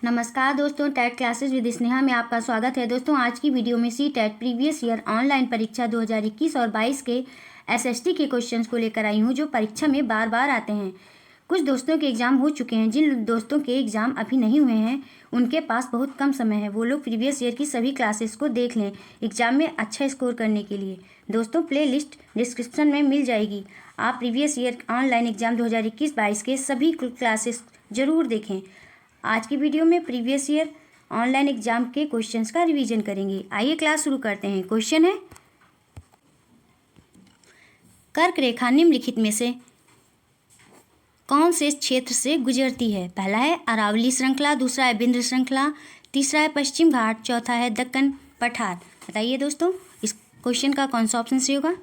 नमस्कार दोस्तों, TET classes with Sneha में आपका स्वागत है। दोस्तों, आज की वीडियो में CTET previous year online परीक्षा 2021 और 22 के एसएसटी के क्वेश्चंस को लेकर आई हूं, जो परीक्षा में बार बार आते हैं। कुछ दोस्तों के एग्ज़ाम हो चुके हैं। जिन दोस्तों के एग्ज़ाम अभी नहीं हुए हैं उनके पास बहुत कम समय है, वो लोग प्रीवियस ईयर की सभी क्लासेस को देख लें एग्ज़ाम में अच्छा स्कोर करने के लिए। दोस्तों, प्ले लिस्ट डिस्क्रिप्शन में मिल जाएगी। आप प्रीवियस ईयर ऑनलाइन एग्ज़ाम 2021-22 के सभी क्लासेस ज़रूर देखें। आज की वीडियो में प्रीवियस ईयर ऑनलाइन एग्जाम के क्वेश्चंस का रिवीजन करेंगे। आइए क्लास शुरू करते हैं। क्वेश्चन है, कर्क रेखा निम्नलिखित में से कौन से क्षेत्र से गुजरती है? पहला है अरावली श्रृंखला, दूसरा है विंध्य श्रृंखला, तीसरा है पश्चिम घाट, चौथा है दक्कन पठार। बताइए दोस्तों, इस क्वेश्चन का कौन सा ऑप्शन सही होगा?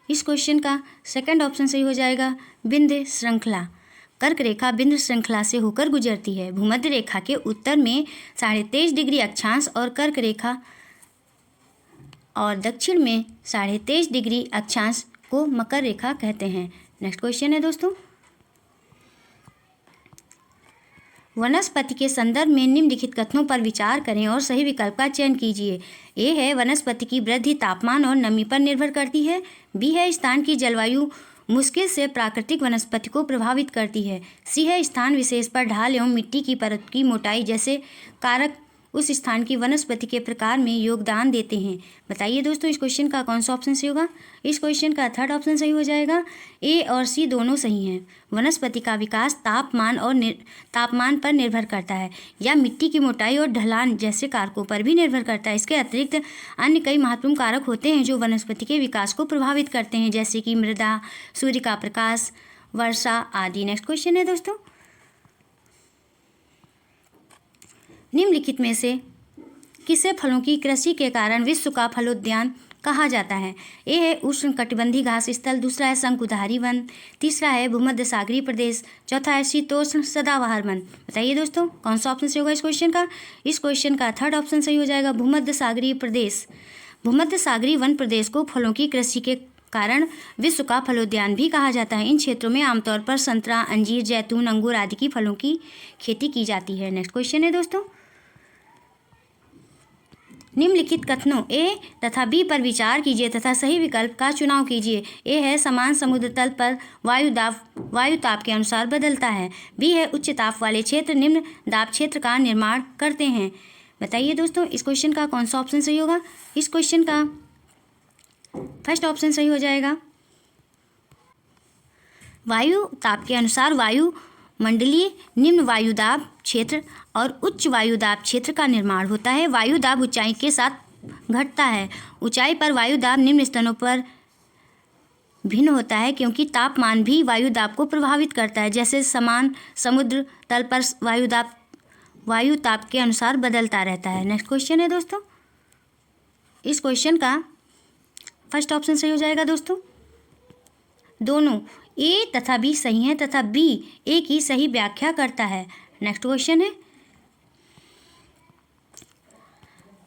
इस क्वेश्चन का सेकंड ऑप्शन सही हो जाएगा, विंध्य श्रृंखला। कर्क रेखा विंध्य श्रृंखला से होकर गुजरती है। भूमध्य रेखा के उत्तर में 23.5 डिग्री अक्षांश और कर्क रेखा और दक्षिण में 23.5 डिग्री अक्षांश को मकर रेखा कहते हैं। नेक्स्ट क्वेश्चन है दोस्तों, वनस्पति के संदर्भ में निम्नलिखित कथनों पर विचार करें और सही विकल्प का चयन कीजिए। ए है, वनस्पति की वृद्धि तापमान और नमी पर निर्भर करती है। बी है, स्थान की जलवायु मुश्किल से प्राकृतिक वनस्पति को प्रभावित करती है। सी है, स्थान विशेष पर ढाल एवं मिट्टी की परत की मोटाई जैसे कारक उस स्थान की वनस्पति के प्रकार में योगदान देते हैं। बताइए दोस्तों, इस क्वेश्चन का कौन सा ऑप्शन सही होगा? इस क्वेश्चन का थर्ड ऑप्शन सही हो जाएगा। ए और सी दोनों सही हैं। वनस्पति का विकास तापमान पर निर्भर करता है या मिट्टी की मोटाई और ढलान जैसे कारकों पर भी निर्भर करता है। इसके अतिरिक्त अन्य कई महत्वपूर्ण कारक होते हैं जो वनस्पति के विकास को प्रभावित करते हैं, जैसे कि मृदा, सूर्य का प्रकाश, वर्षा आदि। नेक्स्ट क्वेश्चन है दोस्तों, निम्नलिखित में से किसे फलों की कृषि के कारण विश्व का फलोद्यान कहा जाता है? ए है, उष्णकटिबंधीय घास स्थल, दूसरा है शंकुधारी वन, तीसरा है भूमध्य सागरीय प्रदेश, चौथा है शीतोष्ण सदाबहार वन। बताइए दोस्तों, कौन सा ऑप्शन सही होगा इस क्वेश्चन का? इस क्वेश्चन का थर्ड ऑप्शन सही हो जाएगा, भूमध्य सागरीय प्रदेश। भूमध्य सागरीय वन प्रदेश को फलों की कृषि के कारण विश्व का फलोद्यान भी कहा जाता है। इन क्षेत्रों में आमतौर पर संतरा, अंजीर, जैतून, अंगूर आदि की फलों की खेती की जाती है। नेक्स्ट क्वेश्चन है दोस्तों, निम्नलिखित कथनों ए तथा बी पर विचार कीजिए तथा सही विकल्प का चुनाव कीजिए। ए है, समान समुद्र तल पर वायु ताप के अनुसार बदलता है। बी है, उच्च ताप वाले क्षेत्र निम्न दाब क्षेत्र का निर्माण करते हैं। बताइए दोस्तों, इस क्वेश्चन का कौन सा ऑप्शन सही होगा? इस क्वेश्चन का फर्स्ट ऑप्शन सही हो जाएगा। वायु ताप के अनुसार वायु मंडलीय निम्न वायुदाब क्षेत्र और उच्च वायुदाब क्षेत्र का निर्माण होता है। वायुदाब ऊंचाई के साथ घटता है। ऊंचाई पर वायुदाब निम्न स्थानों पर भिन्न होता है क्योंकि तापमान भी वायुदाब को प्रभावित करता है। जैसे समान समुद्र तल पर वायु ताप के अनुसार बदलता रहता है। नेक्स्ट क्वेश्चन है दोस्तों, इस क्वेश्चन का फर्स्ट ऑप्शन सही हो जाएगा दोस्तों। दोनों ए तथा बी सही हैं तथा बी ए की सही व्याख्या करता है। नेक्स्ट क्वेश्चन है,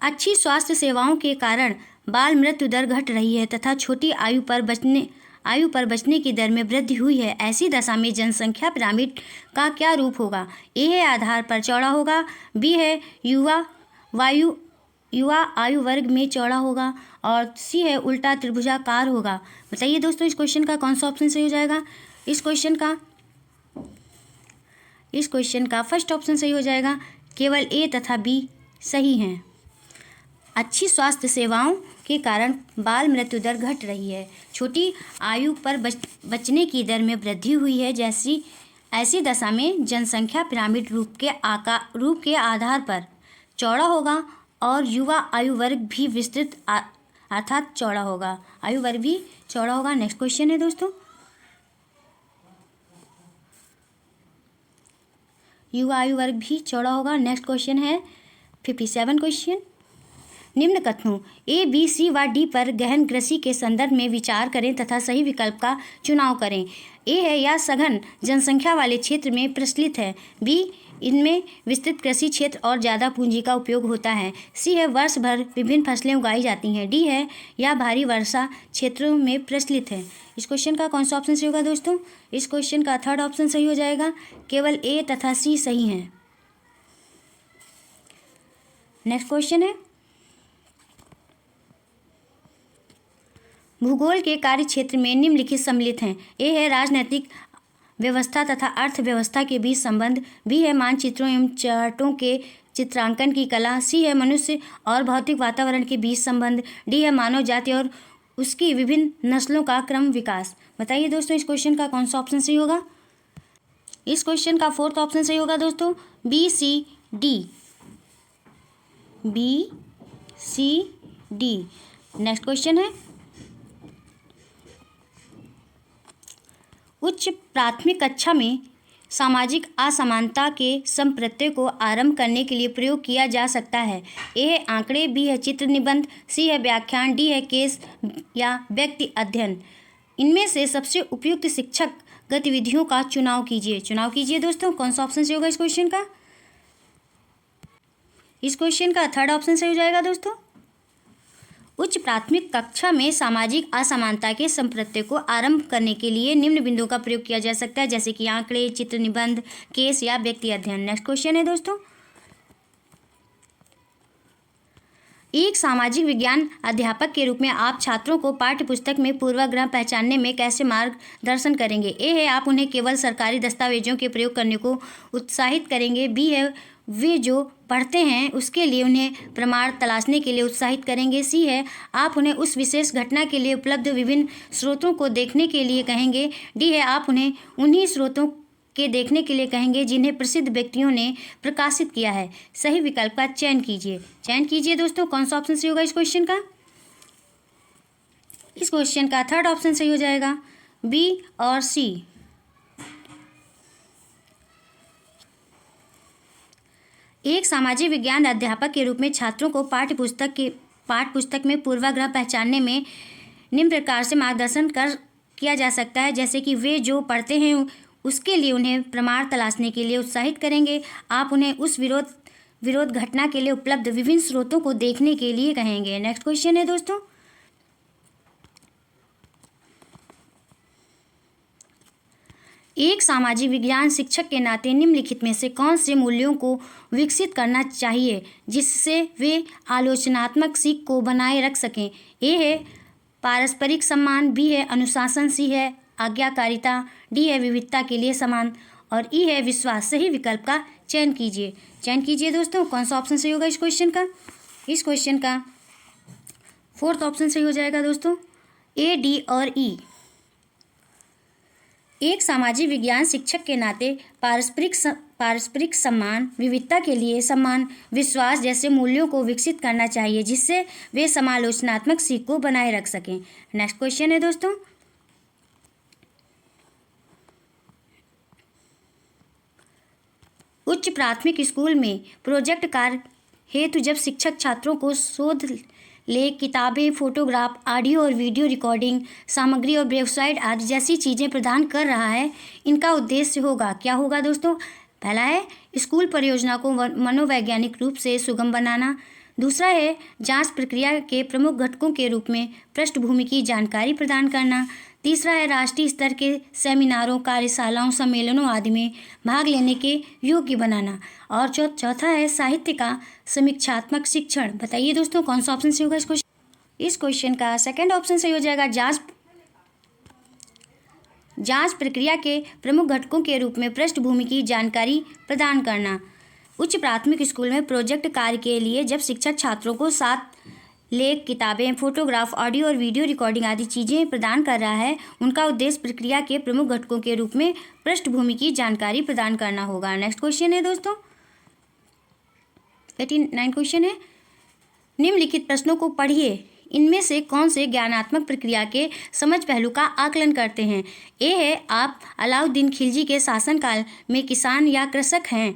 अच्छी स्वास्थ्य सेवाओं के कारण बाल मृत्यु दर घट रही है तथा छोटी आयु पर बचने की दर में वृद्धि हुई है। ऐसी दशा में जनसंख्या पिरामिड का क्या रूप होगा? ए है, आधार पर चौड़ा होगा, बी है, युवा आयु वर्ग में चौड़ा होगा और सी है, उल्टा त्रिभुजाकार होगा। बताइए दोस्तों, इस क्वेश्चन का कौन सा ऑप्शन सही हो जाएगा? इस क्वेश्चन का फर्स्ट ऑप्शन सही हो जाएगा। केवल ए तथा बी सही हैं। अच्छी स्वास्थ्य सेवाओं के कारण बाल मृत्यु दर घट रही है, छोटी आयु पर बचने की दर में वृद्धि हुई है। ऐसी दशा में जनसंख्या पिरामिड रूप के आधार पर चौड़ा होगा और युवा आयु वर्ग भी विस्तृत अर्थात चौड़ा होगा। आयु वर्ग भी चौड़ा होगा। नेक्स्ट क्वेश्चन है दोस्तों, युवा आयु वर्ग भी चौड़ा होगा। नेक्स्ट क्वेश्चन है 57 क्वेश्चन, निम्न कथनों ए, बी, सी व डी पर गहन कृषि के संदर्भ में विचार करें तथा सही विकल्प का चुनाव करें। ए है, यह सघन जनसंख्या वाले क्षेत्र में प्रचलित है। बी, इनमें विस्तृत कृषि क्षेत्र और ज़्यादा पूंजी का उपयोग होता है। सी है, वर्ष भर विभिन्न फसलें उगाई जाती हैं। डी है, यह भारी वर्षा क्षेत्रों में प्रचलित है। इस क्वेश्चन का कौन सा ऑप्शन सही होगा दोस्तों? इस क्वेश्चन का थर्ड ऑप्शन सही हो जाएगा। केवल ए तथा सी सही हैं। नेक्स्ट क्वेश्चन है, भूगोल के कार्य क्षेत्र में निम्नलिखित सम्मिलित हैं। ए है राजनीतिक व्यवस्था तथा अर्थव्यवस्था के बीच संबंध, बी है मानचित्रों एवं चार्टों के चित्रांकन की कला, सी है मनुष्य और भौतिक वातावरण के बीच संबंध, डी है मानव जाति और उसकी विभिन्न नस्लों का क्रम विकास। बताइए दोस्तों इस क्वेश्चन का कौन सा ऑप्शन सही होगा। इस क्वेश्चन का फोर्थ ऑप्शन सही होगा दोस्तों, B C D, B C D. Next question है, उच्च प्राथमिक कक्षा में सामाजिक असमानता के संप्रत्यय को आरंभ करने के लिए प्रयोग किया जा सकता है। ए है आंकड़े, बी है चित्र निबंध, सी है व्याख्यान, डी है केस या व्यक्ति अध्ययन। इनमें से सबसे उपयुक्त शिक्षक गतिविधियों का चुनाव कीजिए दोस्तों, कौन सा ऑप्शन सही होगा इस क्वेश्चन का। इस क्वेश्चन का थर्ड ऑप्शन सही हो जाएगा दोस्तों। उच्च प्राथमिक कक्षा में सामाजिक असमानता के संप्रत्यय को आरंभ करने के लिए निम्न बिंदुओं का प्रयोग किया जा सकता है, जैसे कि आंकड़े, चित्र निबंध, केस या व्यक्ति अध्ययन। नेक्स्ट क्वेश्चन है दोस्तों, एक सामाजिक विज्ञान अध्यापक के रूप में आप छात्रों को पाठ्यपुस्तक में पूर्वाग्रह पहचानने में कैसे मार्गदर्शन करेंगे। ए है आप उन्हें केवल सरकारी दस्तावेजों के प्रयोग करने को उत्साहित करेंगे, बी है वे जो पढ़ते हैं उसके लिए उन्हें प्रमाण तलाशने के लिए उत्साहित करेंगे, सी है आप उन्हें उस विशेष घटना के लिए उपलब्ध विभिन्न स्रोतों को देखने के लिए कहेंगे, डी है आप उन्हें उन्हीं स्रोतों के देखने के लिए कहेंगे जिन्हें प्रसिद्ध व्यक्तियों ने प्रकाशित किया है। सही विकल्प का चयन कीजिए दोस्तों, कौन सा ऑप्शन सही होगा इस क्वेश्चन का। इस क्वेश्चन का थर्ड ऑप्शन सही हो जाएगा, बी और सी। एक सामाजिक विज्ञान अध्यापक के रूप में छात्रों को पाठ्यपुस्तक में पूर्वाग्रह पहचानने में निम्न प्रकार से मार्गदर्शन किया जा सकता है, जैसे कि वे जो पढ़ते हैं उसके लिए उन्हें प्रमाण तलाशने के लिए उत्साहित करेंगे, आप उन्हें उस विरोध घटना के लिए उपलब्ध विभिन्न स्रोतों को देखने के लिए कहेंगे। नेक्स्ट क्वेश्चन है दोस्तों, एक सामाजिक विज्ञान शिक्षक के नाते निम्नलिखित में से कौन से मूल्यों को विकसित करना चाहिए जिससे वे आलोचनात्मक सीख को बनाए रख सकें। ए है पारस्परिक सम्मान, बी है अनुशासन, सी है आज्ञाकारिता, डी है विविधता के लिए समान और ई है विश्वास। सही विकल्प का चयन कीजिए दोस्तों, कौन सा ऑप्शन सही होगा इस क्वेश्चन का। इस क्वेश्चन का फोर्थ ऑप्शन सही हो जाएगा दोस्तों, ए, डी और ई। एक सामाजिक विज्ञान शिक्षक के नाते पारस्परिक सम्मान, विविधता के लिए सम्मान, विश्वास जैसे मूल्यों को विकसित करना चाहिए जिससे वे समालोचनात्मक सीख को बनाए रख सकें। नेक्स्ट क्वेश्चन है दोस्तों, उच्च प्राथमिक स्कूल में प्रोजेक्ट कार्य हेतु जब शिक्षक छात्रों को शोध लेख, किताबें, फोटोग्राफ, ऑडियो और वीडियो रिकॉर्डिंग सामग्री और वेबसाइट आदि जैसी चीज़ें प्रदान कर रहा है, इनका उद्देश्य होगा क्या होगा दोस्तों। पहला है स्कूल परियोजना को मनोवैज्ञानिक रूप से सुगम बनाना, दूसरा है जांच प्रक्रिया के प्रमुख घटकों के रूप में पृष्ठभूमि की जानकारी प्रदान करना, तीसरा है राष्ट्रीय स्तर के सेमिनारों, कार्यशालाओं, सम्मेलनों आदि में भाग लेने के योग्य बनाना और चौथा है साहित्य का समीक्षात्मक शिक्षण। बताइए दोस्तों कौन सा ऑप्शन सही होगा इस क्वेश्चन का सेकंड ऑप्शन सही हो जाएगा, जांच प्रक्रिया के प्रमुख घटकों के रूप में पृष्ठभूमि की जानकारी प्रदान करना। उच्च प्राथमिक स्कूल में प्रोजेक्ट कार्य के लिए जब शिक्षक छात्रों को साथ लेख, किताबें, फोटोग्राफ, ऑडियो और वीडियो रिकॉर्डिंग आदि चीज़ें प्रदान कर रहा है, उनका उद्देश्य प्रक्रिया के प्रमुख घटकों के रूप में पृष्ठभूमि की जानकारी प्रदान करना होगा। नेक्स्ट क्वेश्चन है दोस्तों, 89 क्वेश्चन है, निम्नलिखित प्रश्नों को पढ़िए, इनमें से कौन से ज्ञानात्मक प्रक्रिया के समझ पहलू का आकलन करते हैं। ए है आप अलाउद्दीन खिलजी के शासनकाल में किसान या कृषक हैं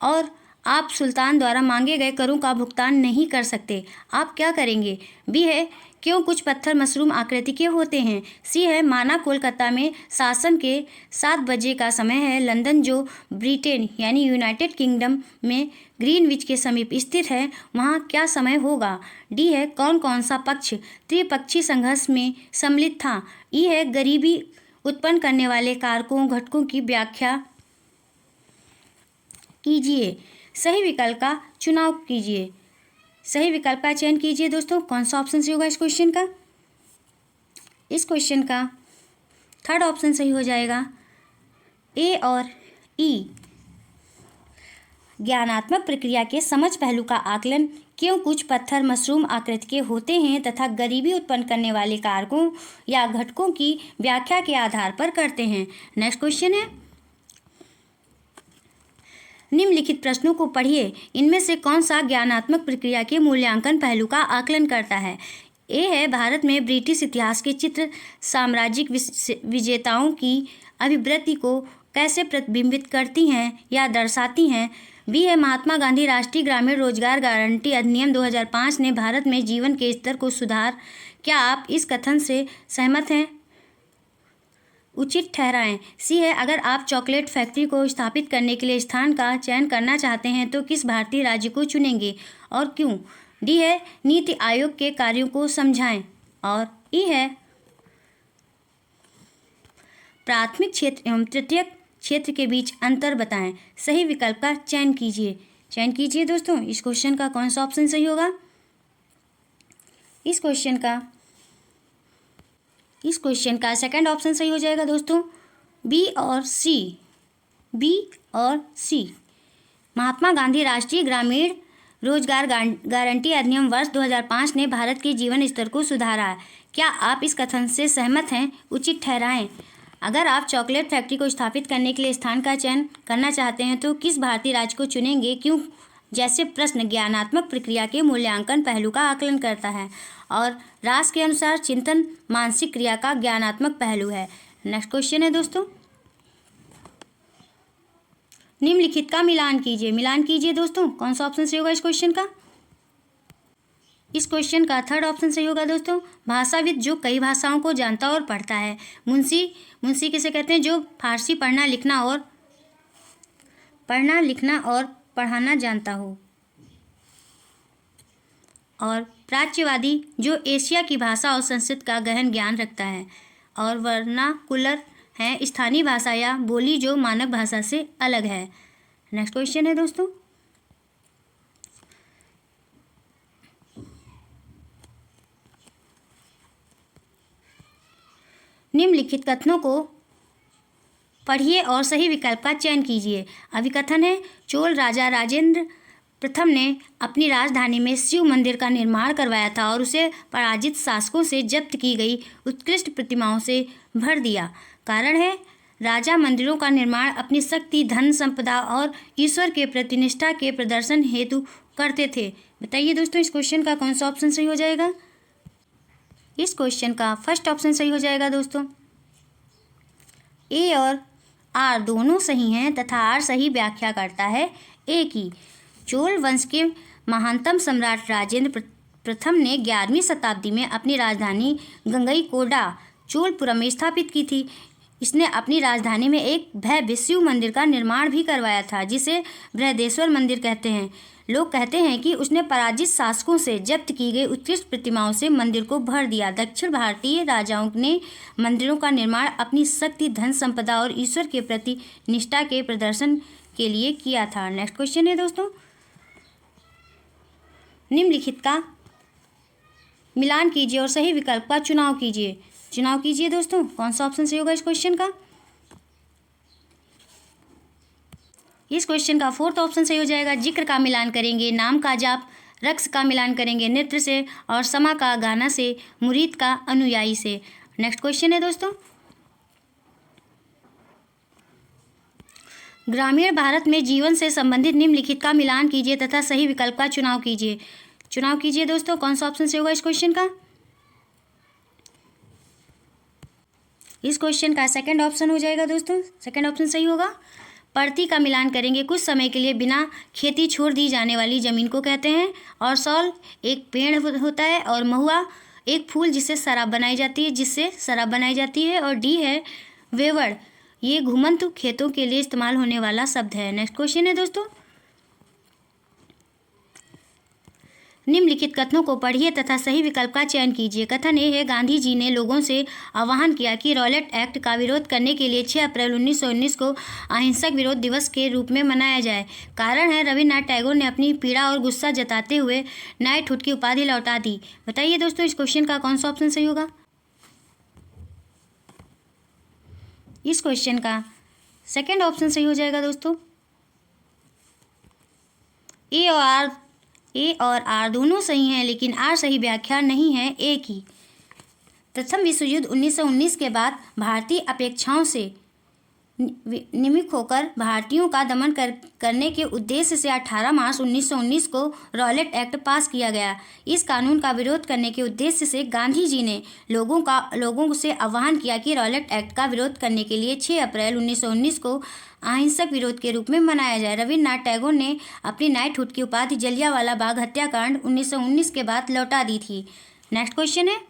और आप सुल्तान द्वारा मांगे गए करों का भुगतान नहीं कर सकते, आप क्या करेंगे। बी है क्यों कुछ पत्थर मशरूम आकृति के होते हैं। सी है माना कोलकाता में शासन के 7 बजे का समय है, लंदन जो ब्रिटेन यानी यूनाइटेड किंगडम में ग्रीनविच के समीप स्थित है, वहाँ क्या समय होगा। डी है कौन कौन सा पक्ष त्रिपक्षीय संघर्ष में सम्मिलित था। ई है गरीबी उत्पन्न करने वाले कारकों घटकों की व्याख्या कीजिए, सही विकल्प का चुनाव कीजिए। सही विकल्प का चयन कीजिए दोस्तों। कौन सा ऑप्शन सही होगा इस क्वेश्चन का? इस क्वेश्चन का थर्ड ऑप्शन सही हो जाएगा, ए और ई। ज्ञानात्मक प्रक्रिया के समझ पहलू का आकलन क्यों कुछ पत्थर मशरूम आकृति के होते हैं तथा गरीबी उत्पन्न करने वाले कारकों या घटकों की व्याख्या के आधार पर करते हैं। नेक्स्ट क्वेश्चन है, निम्नलिखित प्रश्नों को पढ़िए, इनमें से कौन सा ज्ञानात्मक प्रक्रिया के मूल्यांकन पहलू का आकलन करता है? ए है, भारत में ब्रिटिश इतिहास के चित्र साम्राज्यिक विजेताओं की अभिवृद्धि को कैसे प्रतिबिंबित करती हैं या दर्शाती हैं। बी है, महात्मा गांधी राष्ट्रीय ग्रामीण रोजगार गारंटी अधिनियम 2005 ने भारत में जीवन के स्तर को सुधार। क्या आप इस कथन से सहमत हैं? उचित ठहराएं। सी है, अगर आप चॉकलेट फैक्ट्री को स्थापित करने के लिए स्थान का चयन करना चाहते हैं तो किस भारतीय राज्य को चुनेंगे और क्यों? डी है, नीति आयोग के कार्यों को समझाएं। और ई है, प्राथमिक क्षेत्र एवं तृतीयक क्षेत्र के बीच अंतर बताएं। सही विकल्प का चयन कीजिए दोस्तों। इस क्वेश्चन का कौन सा ऑप्शन सही होगा? इस क्वेश्चन का सेकंड ऑप्शन सही हो जाएगा दोस्तों, बी और सी। महात्मा गांधी राष्ट्रीय ग्रामीण रोजगार गारंटी अधिनियम वर्ष 2005 ने भारत के जीवन स्तर को सुधारा। क्या आप इस कथन से सहमत हैं? उचित ठहराएं। अगर आप चॉकलेट फैक्ट्री को स्थापित करने के लिए स्थान का चयन करना चाहते हैं तो किस भारतीय राज्य को चुनेंगे, क्यों जैसे प्रश्न ज्ञानात्मक प्रक्रिया के मूल्यांकन पहलू का आकलन करता है और रास के अनुसार चिंतन मानसिक क्रिया का ज्ञानात्मक पहलू है। नेक्स्ट क्वेश्चन है दोस्तों, निम्नलिखित का मिलान कीजिए दोस्तों। कौन सा ऑप्शन सही होगा इस क्वेश्चन का? इस क्वेश्चन का थर्ड ऑप्शन सही होगा दोस्तों, भाषाविद जो कई भाषाओं को जानता और पढ़ता है। मुंशी किसे कहते हैं? जो फारसी पढ़ना लिखना और पढ़ाना जानता हो। और प्राच्यवादी जो एशिया की भाषा और संस्कृति का गहन ज्ञान रखता है। और वर्नाकुलर है स्थानीय भाषा या बोली जो मानक भाषा से अलग है। नेक्स्ट क्वेश्चन है दोस्तों, निम्नलिखित कथनों को पढ़िए और सही विकल्प का चयन कीजिए। अभिकथन है, चोल राजा राजेंद्र प्रथम ने अपनी राजधानी में शिव मंदिर का निर्माण करवाया था और उसे पराजित शासकों से जब्त की गई उत्कृष्ट प्रतिमाओं से भर दिया। कारण है, राजा मंदिरों का निर्माण अपनी शक्ति, धन संपदा और ईश्वर के प्रति निष्ठा के प्रदर्शन हेतु करते थे। बताइए दोस्तों, इस क्वेश्चन का कौन सा ऑप्शन सही हो जाएगा? इस क्वेश्चन का फर्स्ट ऑप्शन सही हो जाएगा दोस्तों। ए और आर दोनों सही हैं तथा आर सही व्याख्या करता है ए की। चोल वंश के महानतम सम्राट राजेंद्र प्रथम ने 11वीं शताब्दी में अपनी राजधानी गंगईकोंडा चोलपुरम में स्थापित की थी। इसने अपनी राजधानी में एक भव्य शिव मंदिर का निर्माण भी करवाया था जिसे बृहदेश्वर मंदिर कहते हैं। लोग कहते हैं कि उसने पराजित शासकों से जब्त की गई उत्कृष्ट प्रतिमाओं से मंदिर को भर दिया। दक्षिण भारतीय राजाओं ने मंदिरों का निर्माण अपनी शक्ति, धन संपदा और ईश्वर के प्रति निष्ठा के प्रदर्शन के लिए किया था। नेक्स्ट क्वेश्चन है दोस्तों, निम्नलिखित का मिलान कीजिए और सही विकल्प का चुनाव कीजिए दोस्तों। कौन सा ऑप्शन सही होगा इस क्वेश्चन का? इस क्वेश्चन का फोर्थ ऑप्शन सही हो जाएगा। जिक्र का मिलान करेंगे, नाम का जाप, रक्स का मिलान करेंगे नृत्य से और समा का गाना से, मुरीद का अनुयायी से। नेक्स्ट क्वेश्चन है दोस्तों, ग्रामीण भारत में जीवन से संबंधित निम्नलिखित का मिलान कीजिए तथा सही विकल्प का चुनाव कीजिए दोस्तों। कौन सा ऑप्शन सही होगा इस क्वेश्चन का? इस क्वेश्चन का सेकंड ऑप्शन हो जाएगा दोस्तों, सेकंड ऑप्शन सही होगा। पड़ती का मिलान करेंगे, कुछ समय के लिए बिना खेती छोड़ दी जाने वाली जमीन को कहते हैं। और सौल एक पेड़ होता है और महुआ एक फूल जिससे शराब बनाई जाती है। और डी है वेवड़, ये घुमंतु खेतों के लिए इस्तेमाल होने वाला शब्द है। नेक्स्ट क्वेश्चन है दोस्तों, निम्नलिखित कथनों को पढ़िए तथा सही विकल्प का चयन कीजिए। कथन ए है, गांधी जी ने लोगों से आह्वान किया कि रॉलेट एक्ट का विरोध करने के लिए 6 अप्रैल 1919 को अहिंसक विरोध दिवस के रूप में मनाया जाए। कारण है, रविन्द्रनाथ टैगोर ने अपनी पीड़ा और गुस्सा जताते हुए नाइटहुड की उपाधि लौटा दी। बताइए दोस्तों, इस क्वेश्चन का कौन सा ऑप्शन सही होगा? इस क्वेश्चन का सेकंड ऑप्शन सही हो जाएगा दोस्तों। ए और आर दोनों सही हैं, लेकिन आर सही व्याख्या नहीं है ए की। प्रथम विश्व युद्ध 1919 के बाद भारतीय अपेक्षाओं से निमित्त होकर भारतीयों का दमन करने के उद्देश्य से 18 मार्च 1919 को रॉलेट एक्ट पास किया गया। इस कानून का विरोध करने के उद्देश्य से गांधी जी ने लोगों से आह्वान किया कि रॉलेट एक्ट का विरोध करने के लिए 6 अप्रैल 1919 को अहिंसक विरोध के रूप में मनाया जाए। रविन्द्रनाथ टैगोर ने अपनी नाइटहुड की उपाधि जलियांवाला बाग हत्याकांड 1919 के बाद लौटा दी थी। नेक्स्ट क्वेश्चन है,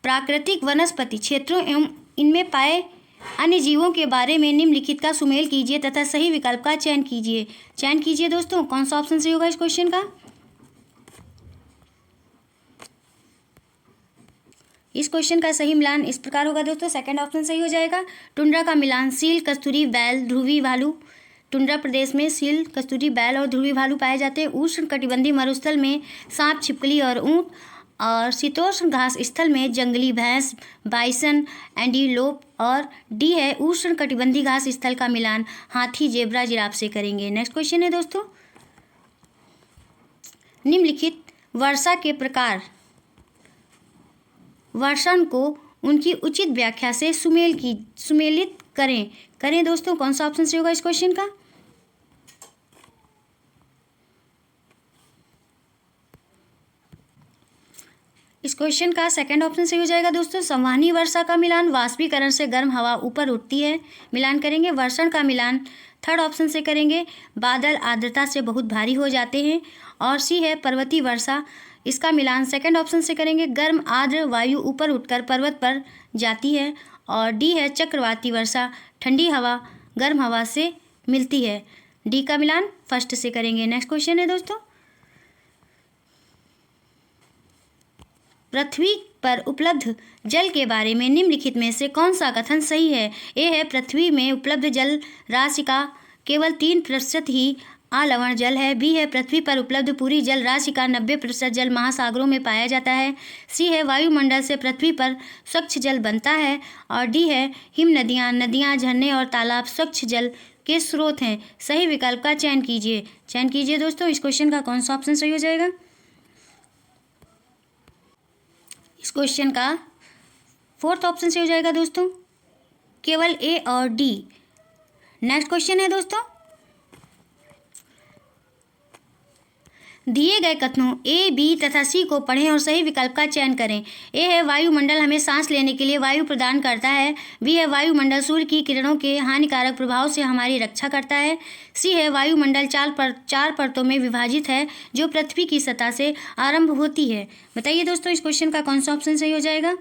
प्राकृतिक वनस्पति क्षेत्रों एवं इनमें पाए अन्य जीवों के बारे में निम्नलिखित का सुमेल कीजिए तथा सही विकल्प का चयन कीजिए दोस्तों। कौन सा ऑप्शन सही होगा इस क्वेश्चन का? इस क्वेश्चन का सही मिलान इस प्रकार होगा दोस्तों, सेकंड ऑप्शन सही हो जाएगा। टुंड्रा का मिलान सील, कस्तूरी बैल, ध्रुवी भालू। टुंड्रा प्रदेश में सील, कस्तूरी बैल और ध्रुवी भालू पाए जाते हैं। उष्ण कटिबंधीय मरुस्थल में सांप, छिपकली और ऊंट, और शीतोष्ण घास स्थल में जंगली भैंस, बाइसन, एंटीलोप। और डी है उष्ण कटिबंधीय घास स्थल का मिलान हाथी, जेब्रा, जिराफ से करेंगे। नेक्स्ट क्वेश्चन है दोस्तों, निम्नलिखित वर्षा के प्रकार वर्षण को उनकी उचित व्याख्या से सुमेलित करें दोस्तों। कौन सा ऑप्शन सही होगा इस क्वेश्चन का? इस क्वेश्चन का सेकंड ऑप्शन सही हो जाएगा दोस्तों। संवहनी वर्षा का मिलान वाष्पीकरण से गर्म हवा ऊपर उठती है, मिलान करेंगे। वर्षण का मिलान थर्ड ऑप्शन से करेंगे, बादल आर्द्रता से बहुत भारी हो जाते हैं। और सी है पर्वतीय वर्षा, इसका मिलान सेकंड ऑप्शन से करेंगे, गर्म आर्द्र वायु ऊपर उठकर पर्वत पर जाती है। और डी है चक्रवाती वर्षा, ठंडी हवा गर्म हवा से मिलती है। डी का मिलान फर्स्ट से करेंगे। नेक्स्ट क्वेश्चन है दोस्तों, पृथ्वी पर उपलब्ध जल के बारे में निम्नलिखित में से कौन सा कथन सही है? ए है, पृथ्वी में उपलब्ध जल राशि का केवल 3% ही अलवण जल है। बी है, पृथ्वी पर उपलब्ध पूरी जल राशि का 90% जल महासागरों में पाया जाता है। सी है, वायुमंडल से पृथ्वी पर स्वच्छ जल बनता है। और डी है, हिम नदियाँ, झरने और तालाब स्वच्छ जल के स्रोत हैं। सही विकल्प का चयन कीजिए दोस्तों। इस क्वेश्चन का कौन सा ऑप्शन सही हो जाएगा? इस क्वेश्चन का फोर्थ ऑप्शन से हो जाएगा दोस्तों, केवल ए और डी। नेक्स्ट क्वेश्चन है दोस्तों, दिए गए कथनों ए, बी तथा सी को पढ़ें और सही विकल्प का चयन करें। ए है, वायुमंडल हमें सांस लेने के लिए वायु प्रदान करता है। बी है, वायुमंडल सूर्य की किरणों के हानिकारक प्रभाव से हमारी रक्षा करता है। सी है, वायुमंडल चार परतों में विभाजित है जो पृथ्वी की सतह से आरंभ होती है। बताइए दोस्तों, इस क्वेश्चन का कौन सा ऑप्शन सही हो जाएगा?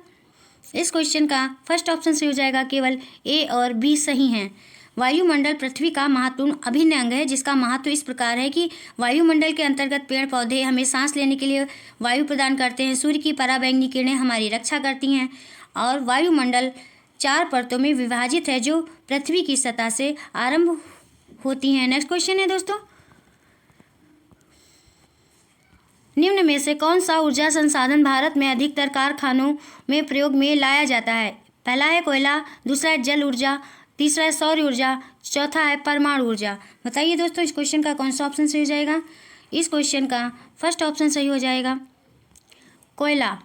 इस क्वेश्चन का फर्स्ट ऑप्शन सही हो जाएगा, केवल ए और बी सही हैं। वायुमंडल पृथ्वी का महत्वपूर्ण अभिन्न अंग है, जिसका महत्व इस प्रकार है कि वायुमंडल के अंतर्गत पेड़ पौधे हमें सांस लेने के लिए वायु प्रदान करते हैं। सूर्य की पराबैंगनी किरणें हमारी रक्षा करती हैं। और वायुमंडल 4 परतों में विभाजित है जो पृथ्वी की सतह से आरंभ होती हैं। नेक्स्ट क्वेश्चन है दोस्तों, निम्न में से कौन सा ऊर्जा संसाधन भारत में अधिकतर कारखानों में प्रयोग में लाया जाता है? पहला है कोयला, दूसरा है जल ऊर्जा, तीसरा है सौर ऊर्जा, चौथा है परमाणु ऊर्जा। बताइए दोस्तों, इस क्वेश्चन का कौन सा ऑप्शन सही हो जाएगा? इस क्वेश्चन का फर्स्ट ऑप्शन सही हो जाएगा, कोयला।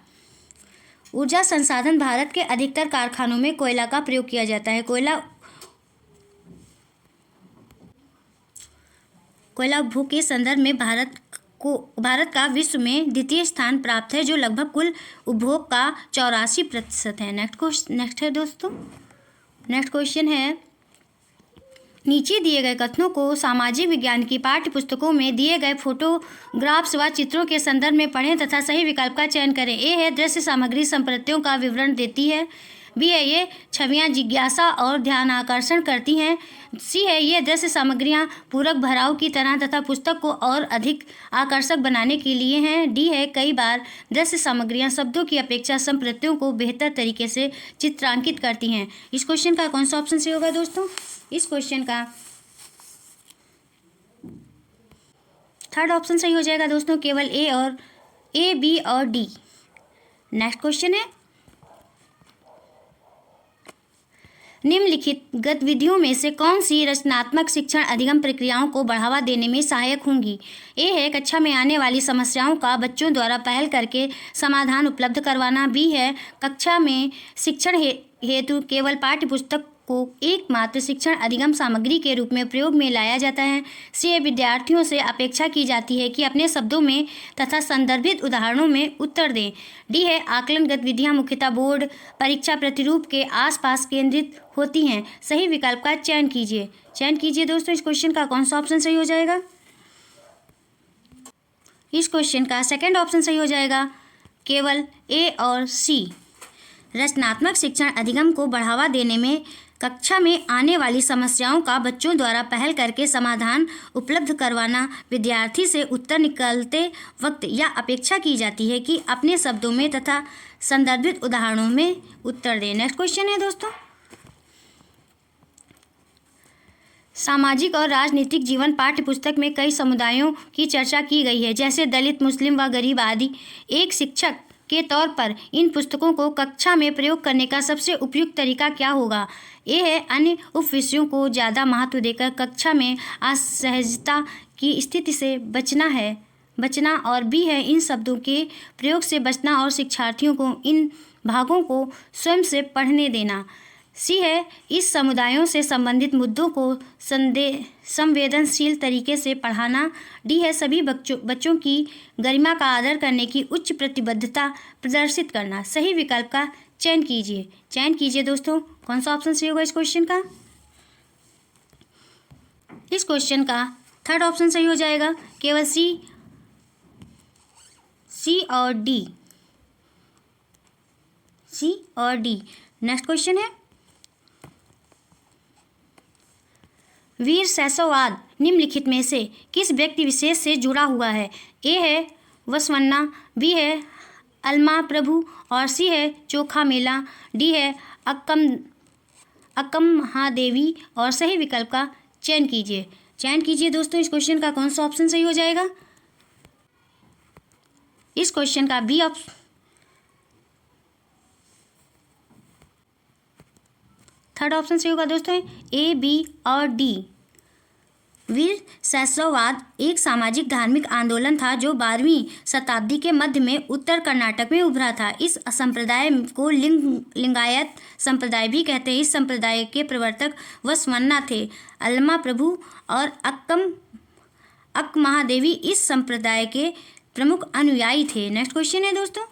ऊर्जा संसाधन भारत के अधिकतर कारखानों में कोयला का प्रयोग किया जाता है। कोयला उपभोग के संदर्भ में भारत का विश्व में द्वितीय स्थान प्राप्त है, जो लगभग कुल उपभोग का 84% है। नेक्स्ट है दोस्तों, नेक्स्ट क्वेश्चन है, नीचे दिए गए कथनों को सामाजिक विज्ञान की पाठ्य पुस्तकों में दिए गए फोटोग्राफ्स व चित्रों के संदर्भ में पढ़ें तथा सही विकल्प का चयन करें। ए है, दृश्य सामग्री संपत्तियों का विवरण देती है। बी है ये छवियां जिज्ञासा और ध्यान आकर्षण करती हैं। सी है ये दृश्य सामग्रियां पूरक भराव की तरह तथा पुस्तक को और अधिक आकर्षक बनाने के लिए हैं। डी है कई बार दृश्य सामग्रियां शब्दों की अपेक्षा संप्रत्ययों को बेहतर तरीके से चित्रांकित करती हैं। इस क्वेश्चन का कौन सा ऑप्शन सही होगा दोस्तों? इस क्वेश्चन का थर्ड ऑप्शन सही हो जाएगा दोस्तों, केवल ए, बी और डी। नेक्स्ट क्वेश्चन है, निम्नलिखित गतिविधियों में से कौन सी रचनात्मक शिक्षण अधिगम प्रक्रियाओं को बढ़ावा देने में सहायक होंगी? ए है कक्षा में आने वाली समस्याओं का बच्चों द्वारा पहल करके समाधान उपलब्ध करवाना। बी है कक्षा में शिक्षण हेतु केवल पाठ्य पुस्तक को एकमात्र शिक्षण अधिगम सामग्री के रूप में प्रयोग में लाया जाता है। सी विद्यार्थियों से अपेक्षा की जाती है कि अपने शब्दों में तथा संदर्भित उदाहरणों में उत्तर दें। डी है आकलन गतिविधियां मुख्यतः बोर्ड परीक्षा प्रतिरूप के आसपास केंद्रित होती हैं। सही विकल्प का चयन कीजिए दोस्तों। इस क्वेश्चन का कौन सा ऑप्शन सही हो जाएगा? इस क्वेश्चन का सेकंड ऑप्शन सही हो जाएगा, केवल ए और सी। रचनात्मक शिक्षण अधिगम को बढ़ावा देने में कक्षा में आने वाली समस्याओं का बच्चों द्वारा पहल करके समाधान उपलब्ध करवाना। विद्यार्थी से उत्तर निकालते वक्त यह अपेक्षा की जाती है कि अपने शब्दों में तथा संदर्भित उदाहरणों में उत्तर दें। नेक्स्ट क्वेश्चन है दोस्तों, सामाजिक और राजनीतिक जीवन पाठ्य पुस्तक में कई समुदायों की चर्चा की गई है, जैसे दलित, मुस्लिम व गरीब आदि। एक शिक्षक के तौर पर इन पुस्तकों को कक्षा में प्रयोग करने का सबसे उपयुक्त तरीका क्या होगा? ए है अन्य उप विषयों को ज़्यादा महत्व देकर कक्षा में असहजता की स्थिति से बचना और बी है इन शब्दों के प्रयोग से बचना और शिक्षार्थियों को इन भागों को स्वयं से पढ़ने देना। सी है इस समुदायों से संबंधित मुद्दों को संवेदनशील तरीके से पढ़ाना। डी है सभी बच्चों की गरिमा का आदर करने की उच्च प्रतिबद्धता प्रदर्शित करना। सही विकल्प का चयन कीजिए दोस्तों। कौन सा ऑप्शन सही होगा इस क्वेश्चन का? इस क्वेश्चन का थर्ड ऑप्शन सही हो जाएगा, केवल सी और डी। नेक्स्ट क्वेश्चन है, वीर शैशववाद निम्नलिखित में से किस व्यक्ति विशेष से जुड़ा हुआ है? ए है बसवन्ना, बी है अलमा प्रभु और सी है चोखा मेला। डी है अक्कम महादेवी और सही विकल्प का चयन कीजिए दोस्तों। इस क्वेश्चन का कौन सा ऑप्शन सही हो जाएगा? इस क्वेश्चन का बी ऑप्शन थर्ड ऑप्शन सही होगा दोस्तों, ए, बी और डी। वीर शैशववाद एक सामाजिक धार्मिक आंदोलन था जो 12वीं शताब्दी के मध्य में उत्तर कर्नाटक में उभरा था। इस संप्रदाय को लिंगायत संप्रदाय भी कहते हैं। इस संप्रदाय के प्रवर्तक बसवन्ना थे। अलमा प्रभु और अक्क महादेवी इस संप्रदाय के प्रमुख अनुयायी थे। नेक्स्ट क्वेश्चन है दोस्तों,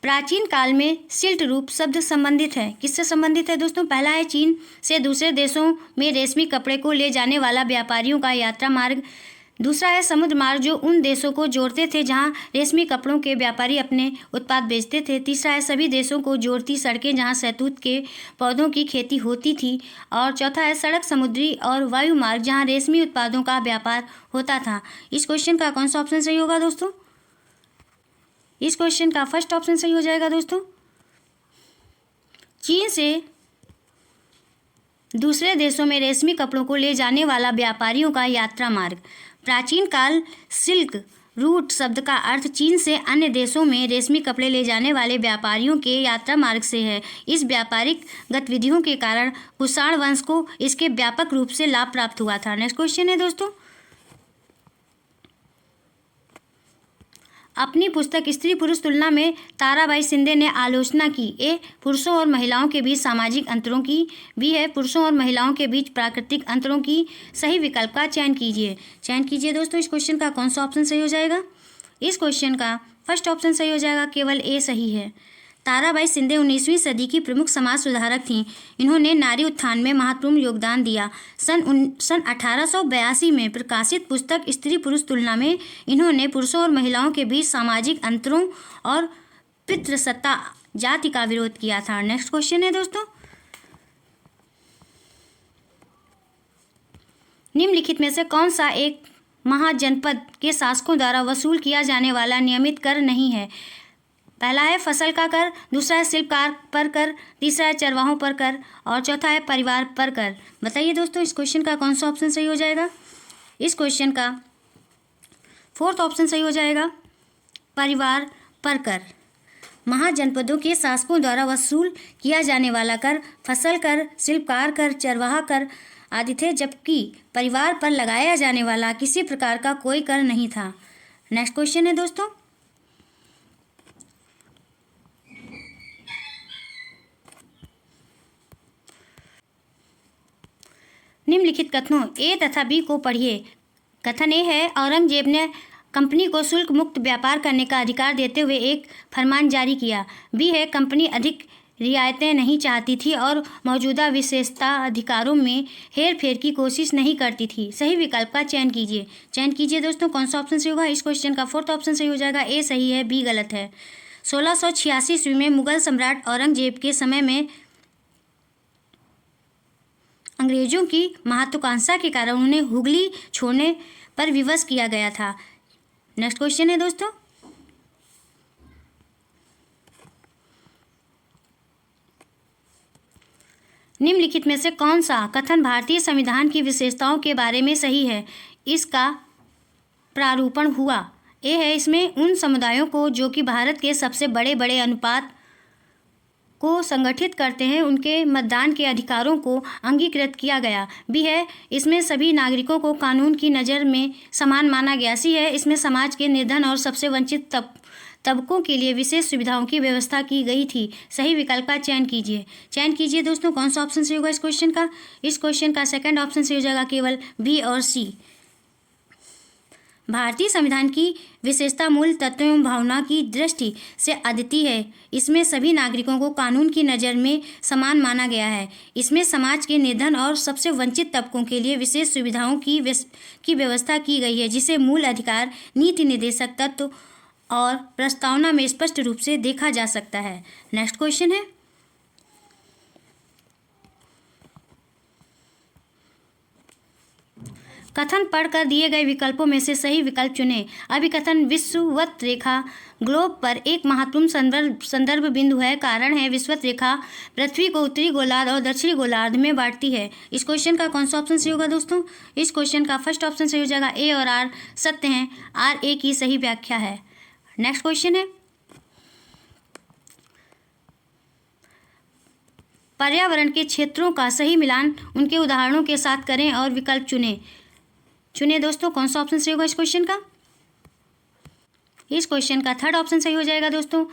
प्राचीन काल में सिल्क रूट शब्द संबंधित है, किससे संबंधित है दोस्तों? पहला है चीन से दूसरे देशों में रेशमी कपड़े को ले जाने वाला व्यापारियों का यात्रा मार्ग। दूसरा है समुद्र मार्ग जो उन देशों को जोड़ते थे जहां रेशमी कपड़ों के व्यापारी अपने उत्पाद बेचते थे। तीसरा है सभी देशों को जोड़ती सड़कें जहां शहतूत के पौधों की खेती होती थी। और चौथा है सड़क, समुद्री और वायु मार्ग जहाँ रेशमी उत्पादों का व्यापार होता था। इस क्वेश्चन का कौन सा ऑप्शन सही होगा दोस्तों? इस क्वेश्चन का फर्स्ट ऑप्शन सही हो जाएगा दोस्तों, चीन से दूसरे देशों में रेशमी कपड़ों को ले जाने वाला व्यापारियों का यात्रा मार्ग। प्राचीन काल सिल्क रूट शब्द का अर्थ चीन से अन्य देशों में रेशमी कपड़े ले जाने वाले व्यापारियों के यात्रा मार्ग से है। इस व्यापारिक गतिविधियों के कारण कुषाण वंश को इसके व्यापक रूप से लाभ प्राप्त हुआ था। नेक्स्ट क्वेश्चन है दोस्तों, अपनी पुस्तक स्त्री पुरुष तुलना में ताराबाई शिंदे ने आलोचना की। ए पुरुषों और महिलाओं के बीच सामाजिक अंतरों की, बी है पुरुषों और महिलाओं के बीच प्राकृतिक अंतरों की। सही विकल्प का चयन कीजिए दोस्तों। इस क्वेश्चन का कौन सा ऑप्शन सही हो जाएगा? इस क्वेश्चन का फर्स्ट ऑप्शन सही हो जाएगा, केवल ए सही है। ताराबाई शिंदे 19वीं सदी की प्रमुख समाज सुधारक थीं। इन्होंने नारी उत्थान में महत्वपूर्ण योगदान दिया। सन 1882 में प्रकाशित पुस्तक स्त्री पुरुष तुलना में इन्होंने पुरुषों और महिलाओं के बीच सामाजिक अंतरों और पितृसत्ता जाति का विरोध किया था। नेक्स्ट क्वेश्चन है दोस्तों, निम्नलिखित में से कौन सा एक महाजनपद के शासकों द्वारा वसूल किया जाने वाला नियमित कर नहीं है? पहला है फसल का कर, दूसरा है शिल्पकार पर कर, तीसरा है चरवाहों पर कर और चौथा है परिवार पर कर। बताइए दोस्तों, इस क्वेश्चन का कौन सा ऑप्शन सही हो जाएगा? इस क्वेश्चन का फोर्थ ऑप्शन सही हो जाएगा, परिवार पर कर। महाजनपदों के शासकों द्वारा वसूल किया जाने वाला कर फसल कर, शिल्पकार कर, चरवाहा कर आदि थे, जबकि परिवार पर लगाया जाने वाला किसी प्रकार का कोई कर नहीं था। नेक्स्ट क्वेश्चन है दोस्तों, निम्नलिखित कथनों ए तथा बी को पढ़िए। कथन ए है, औरंगजेब ने कंपनी को शुल्क मुक्त व्यापार करने का अधिकार देते हुए एक फरमान जारी किया। बी है, कंपनी अधिक रियायतें नहीं चाहती थी और मौजूदा विशेषता अधिकारों में हेर फेर की कोशिश नहीं करती थी। सही विकल्प का चयन कीजिए। चयन कीजिए दोस्तों, कौन सा ऑप्शन सही होगा? इस क्वेश्चन का फोर्थ ऑप्शन सही हो जाएगा। ए सही है, बी गलत है। 1686 ईस्वी में मुगल सम्राट औरंगजेब के समय में अंग्रेजों की महत्वाकांक्षा के कारण उन्हें हुगली छोड़ने पर विवश किया गया था। नेक्स्ट क्वेश्चन है दोस्तों, निम्नलिखित में से कौन सा कथन भारतीय संविधान की विशेषताओं के बारे में सही है? इसका प्रारूपण हुआ। ए है, इसमें उन समुदायों को जो कि भारत के सबसे बड़े बड़े अनुपात को संगठित करते हैं उनके मतदान के अधिकारों को अंगीकृत किया गया। बी है, इसमें सभी नागरिकों को कानून की नज़र में समान माना गया। सी है, इसमें समाज के निर्धन और सबसे वंचित तबकों के लिए विशेष सुविधाओं की व्यवस्था की गई थी। सही विकल्प का चयन कीजिए। चयन कीजिए दोस्तों, कौन सा ऑप्शन सही होगा इस क्वेश्चन का? इस क्वेश्चन का सेकंड ऑप्शन सही हो जाएगा, केवल बी और सी। भारतीय संविधान की विशेषता मूल तत्वों एवं भावना की दृष्टि से अद्वितीय है। इसमें सभी नागरिकों को कानून की नज़र में समान माना गया है। इसमें समाज के निर्धन और सबसे वंचित तबकों के लिए विशेष सुविधाओं की व्यवस्था की गई है, जिसे मूल अधिकार, नीति निर्देशक तत्व और प्रस्तावना में स्पष्ट रूप से देखा जा सकता है। नेक्स्ट क्वेश्चन है, कथन पढ़कर दिए गए विकल्पों में से सही विकल्प चुनें। अभिकथन विषुवत रेखा ग्लोब पर एक महत्वपूर्ण संदर्भ बिंदु है। कारण है, विषुवत रेखा पृथ्वी को उत्तरी गोलार्ध और दक्षिणी गोलार्ध में बांटती है। इस क्वेश्चन का कौन सा ऑप्शन सही होगा दोस्तों? इस क्वेश्चन का फर्स्ट ऑप्शन सही हो जाएगा। ए और आर सत्य हैं, आर ए की सही व्याख्या है। नेक्स्ट क्वेश्चन है, पर्यावरण के क्षेत्रों का सही मिलान उनके उदाहरणों के साथ करें और विकल्प चुने दोस्तों, कौन सा ऑप्शन सही होगा इस क्वेश्चन का? इस क्वेश्चन का थर्ड ऑप्शन सही हो जाएगा दोस्तों।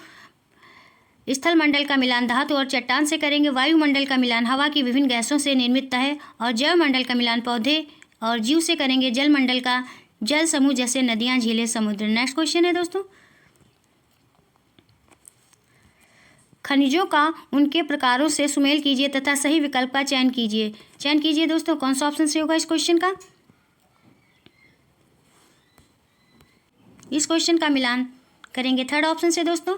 स्थल मंडल का मिलान धातु और चट्टान से करेंगे, वायुमंडल का मिलान हवा की विभिन्न गैसों से निर्मित है और जैव मंडल का मिलान पौधे और जीव से करेंगे, जल मंडल का जल समूह जैसे नदियां, झीलें, समुद्र। नेक्स्ट क्वेश्चन है दोस्तों, खनिजों का उनके प्रकारों से सुमेल कीजिए तथा सही विकल्प का चयन कीजिए। चयन कीजिए दोस्तों, कौन सा ऑप्शन सही होगा इस क्वेश्चन का? इस क्वेश्चन का मिलान करेंगे थर्ड ऑप्शन से दोस्तों।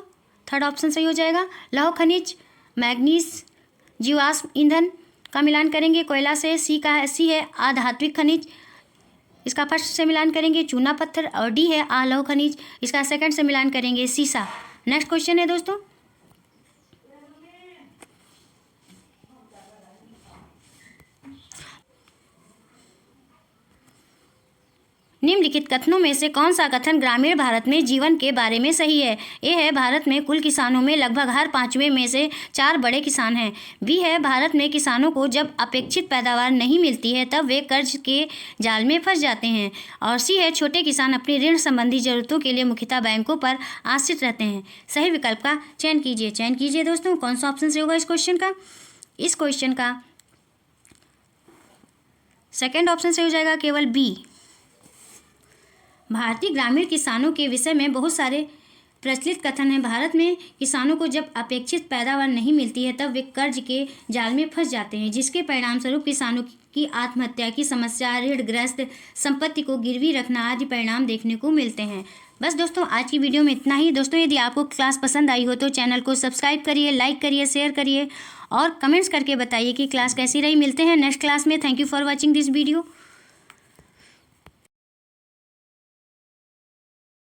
थर्ड ऑप्शन सही हो जाएगा। लौह खनिज, मैग्नीज, जीवाश्म ईंधन का मिलान करेंगे कोयला से। सी है अधात्विक खनिज, इसका फर्स्ट से मिलान करेंगे चूना पत्थर। और डी है अलौह खनिज, इसका सेकंड से मिलान करेंगे सीसा। नेक्स्ट क्वेश्चन है दोस्तों, निम्नलिखित कथनों में से कौन सा कथन ग्रामीण भारत में जीवन के बारे में सही है? ए है, भारत में कुल किसानों में लगभग हर पांचवें में से 4 बड़े किसान हैं। बी है, भारत में किसानों को जब अपेक्षित पैदावार नहीं मिलती है तब वे कर्ज के जाल में फंस जाते हैं। और सी है, छोटे किसान अपनी ऋण संबंधी जरूरतों के लिए मुख्यतः बैंकों पर आश्रित रहते हैं। सही विकल्प का चयन कीजिए। चयन कीजिए दोस्तों, कौन सा ऑप्शन सही होगा इस क्वेश्चन का? इस क्वेश्चन का सेकेंड ऑप्शन सही हो जाएगा, केवल बी। भारतीय ग्रामीण किसानों के विषय में बहुत सारे प्रचलित कथन है, भारत में किसानों को जब अपेक्षित पैदावार नहीं मिलती है तब वे कर्ज के जाल में फंस जाते हैं, जिसके परिणाम स्वरूप किसानों की आत्महत्या की समस्या, ऋणग्रस्त, संपत्ति को गिरवी रखना आदि परिणाम देखने को मिलते हैं। बस दोस्तों, आज की वीडियो में इतना ही। दोस्तों, यदि आपको क्लास पसंद आई हो तो चैनल को सब्सक्राइब करिए, लाइक करिए, शेयर करिए और कमेंट्स करके बताइए कि क्लास कैसी रही। मिलते हैं नेक्स्ट क्लास में। Thank you for watching this video.